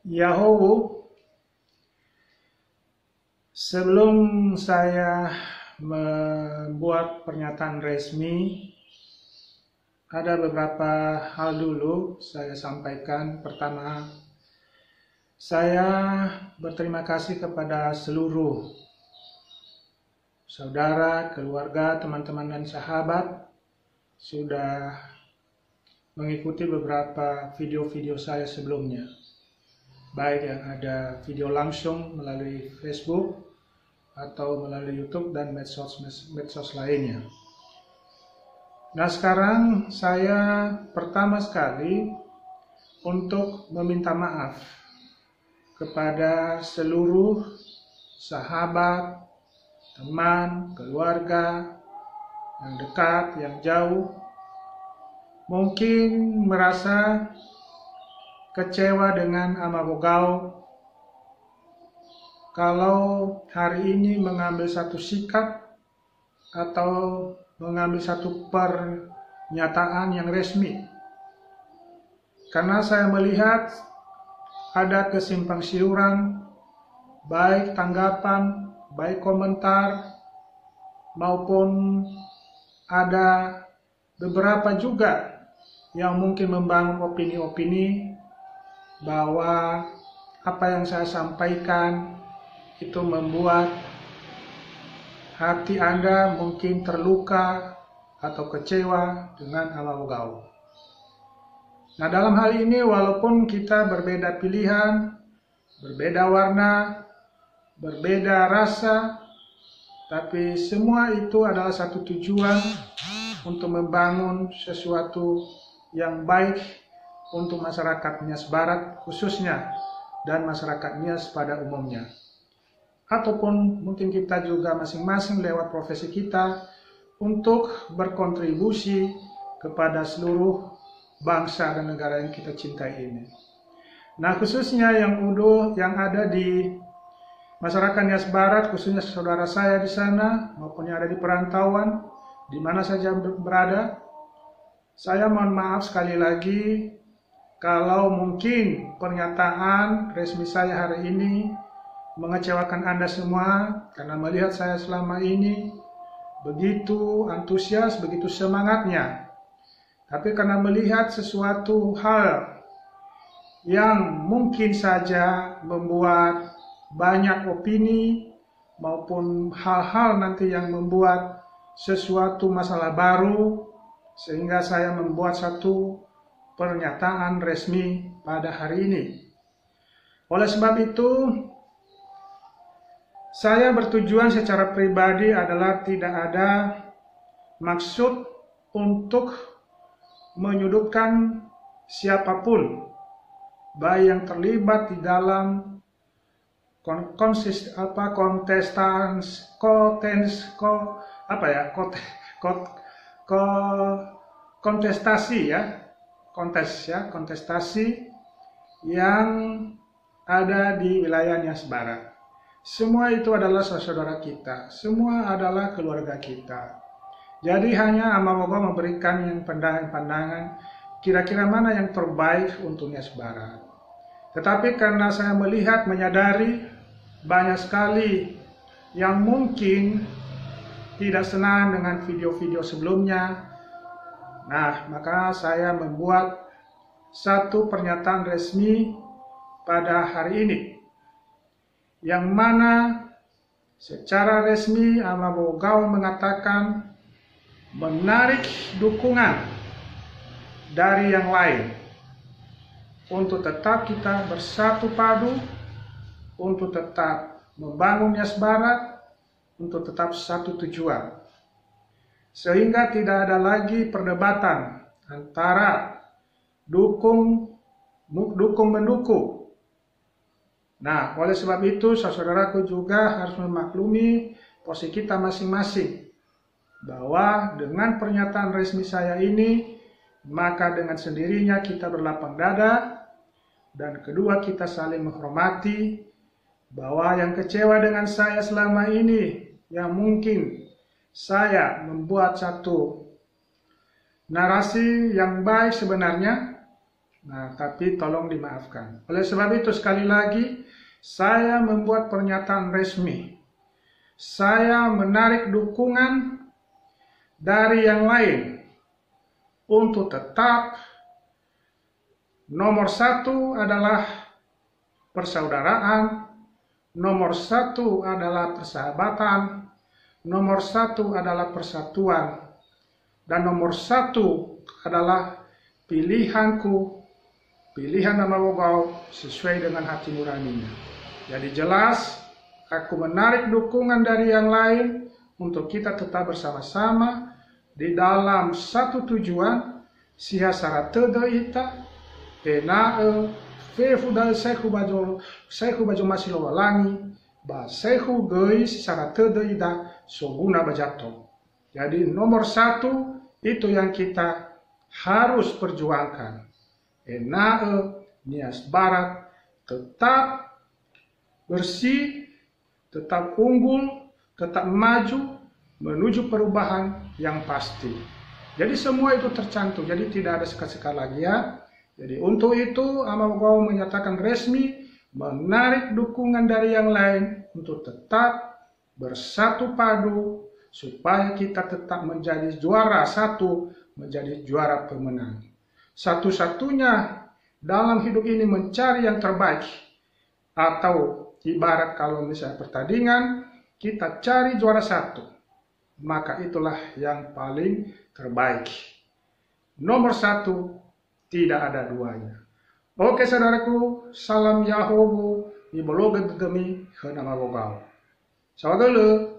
Yahoo, sebelum saya membuat pernyataan resmi, ada beberapa hal dulu saya sampaikan. Pertama, saya berterima kasih kepada seluruh saudara, keluarga, teman-teman, dan sahabat sudah mengikuti beberapa video-video saya sebelumnya. Baik yang ada video langsung melalui Facebook atau melalui YouTube dan medsos lainnya. Nah, sekarang saya pertama sekali untuk meminta maaf kepada seluruh sahabat, teman, keluarga yang dekat, yang jauh, mungkin merasa kecewa dengan Amabogao kalau hari ini mengambil satu sikap atau mengambil satu pernyataan yang resmi. Karena saya melihat ada kesimpang siuran, baik tanggapan, baik komentar, maupun ada beberapa juga yang mungkin membangun opini-opini bahwa apa yang saya sampaikan itu membuat hati Anda mungkin terluka atau kecewa dengan Amabogao. Nah, dalam hal ini walaupun kita berbeda pilihan, berbeda warna, berbeda rasa, tapi semua itu adalah satu tujuan untuk membangun sesuatu yang baik untuk masyarakat Nias Barat khususnya dan masyarakat Nias pada umumnya. Ataupun mungkin kita juga masing-masing lewat profesi kita untuk berkontribusi kepada seluruh bangsa dan negara yang kita cintai ini. Nah, khususnya yang ada di masyarakat Nias Barat, khususnya saudara saya di sana maupun yang ada di perantauan, di mana saja berada, saya mohon maaf sekali lagi kalau mungkin pernyataan resmi saya hari ini mengecewakan Anda semua, karena melihat saya selama ini begitu antusias, begitu semangatnya. Tapi karena melihat sesuatu hal yang mungkin saja membuat banyak opini maupun hal-hal nanti yang membuat sesuatu masalah baru, sehingga saya membuat satu pernyataan resmi pada hari ini. Oleh sebab itu, saya bertujuan secara pribadi adalah tidak ada maksud untuk menyudutkan siapapun, baik yang terlibat di dalam kontestasi yang ada di wilayah Nias Barat. Semua itu adalah saudara kita, semua adalah keluarga kita. Jadi hanya Amabogao memberikan yang pandangan-pandangan kira-kira mana yang terbaik untuk Nias Barat. Tetapi karena saya melihat, menyadari banyak sekali yang mungkin tidak senang dengan video-video sebelumnya, nah maka saya membuat satu pernyataan resmi pada hari ini, yang mana secara resmi Amabogao mengatakan menarik dukungan dari yang lain untuk tetap kita bersatu padu, untuk tetap membangun Nias Barat, untuk tetap satu tujuan. Sehingga tidak ada lagi perdebatan antara dukung mendukung. Nah, oleh sebab itu saudaraku juga harus memaklumi posisi kita masing-masing, bahwa dengan pernyataan resmi saya ini, maka dengan sendirinya kita berlapang dada, dan kedua kita saling menghormati, bahwa yang kecewa dengan saya selama ini, yang mungkin saya membuat satu narasi yang baik sebenarnya, Nah, tapi tolong dimaafkan. Oleh sebab itu sekali lagi, saya membuat pernyataan resmi. Saya menarik dukungan dari yang lain untuk tetap nomor satu adalah persaudaraan, nomor satu adalah persahabatan, nomor satu adalah persatuan, dan nomor satu adalah pilihanku, pilihan Namawogau sesuai dengan hati nuraninya. Jadi jelas, aku menarik dukungan dari yang lain untuk kita tetap bersama-sama di dalam satu tujuan, sihasara tede ita, enae, fefu dal sehu bajo masilo walangi, ba sehu gei sihasara tede ita, soguna bajato. Jadi nomor satu itu yang kita harus perjuangkan. Enae, Nias Barat tetap bersih, tetap unggul, tetap maju menuju perubahan yang pasti. Jadi semua itu tercantum, jadi tidak ada sekat-sekat lagi ya. Jadi untuk itu Amawogau menyatakan resmi menarik dukungan dari yang lain untuk tetap bersatu padu supaya kita tetap menjadi juara satu, menjadi juara pemenang. Satu-satunya dalam hidup ini mencari yang terbaik, atau ibarat kalau misalnya pertandingan kita cari juara satu, maka itulah yang paling terbaik. Nomor satu, tidak ada duanya. Oke saudaraku, salam Yahobu, ibologe gegemi, Namawogau. Sawagele.